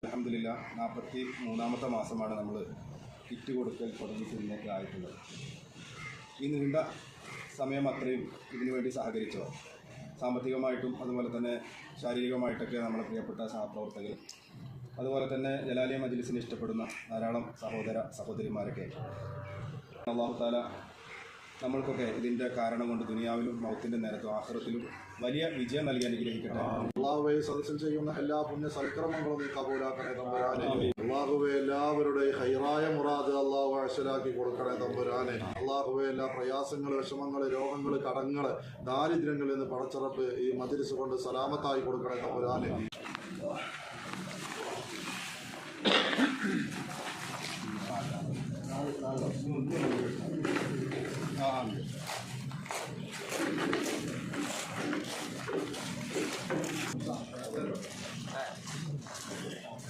അൽഹംദുലില്ലാ 43ാമത്തെ മാസമാണ് നമ്മൾ കിറ്റ് കൊടുക്കൽ തുടങ്ങിയിട്ട് ഇന്നേക്ക് ആയിട്ടുള്ളത്. ഈ നീണ്ട സമയം അത്രയും ഇതിനു വേണ്ടി സഹകരിച്ചവർ, സാമ്പത്തികമായിട്ടും അതുപോലെ തന്നെ ശാരീരികമായിട്ടൊക്കെ നമ്മളെ പ്രിയപ്പെട്ട സഹപ്രവർത്തകർ, അതുപോലെ തന്നെ ജലാലിയ മജ്ലിസിനെ ഇഷ്ടപ്പെടുന്ന ധാരാളം സഹോദരിമാരൊക്കെ അല്ലാഹു തആല നമ്മൾക്കൊക്കെ ഇതിൻ്റെ കാരണം കൊണ്ട് ദുനിയാവിലും മൗത്തിൻ്റെ നേരത്തും ആഖിറത്തിലും വലിയ വിജയം നൽകി അനുഗ്രഹിക്കട്ടെ. അള്ളാഹുവെ സദസ്സിൽ ചെയ്യുന്ന എല്ലാ പുണ്യ സൽക്രമങ്ങളും നീ കബൂലാക്കണേ തമ്പുരാനെ. അള്ളാഹുവെ എല്ലാവരുടെയും ഹൈറായ മുറാദ് അള്ളാഹു അശലാക്കി കൊടുക്കണേ തമ്പുരാനെ. അള്ളാഹുവെ എല്ലാ പ്രയാസങ്ങൾ, വിഷമങ്ങൾ, രോഗങ്ങൾ, കടങ്ങൾ, ദാരിദ്ര്യങ്ങളിൽ നിന്ന് പടച്ചിറപ്പ് ഈ മജ്ലിസ് കൊണ്ട് സലാമത്തായി കൊടുക്കണേ തമ്പുരാനെ.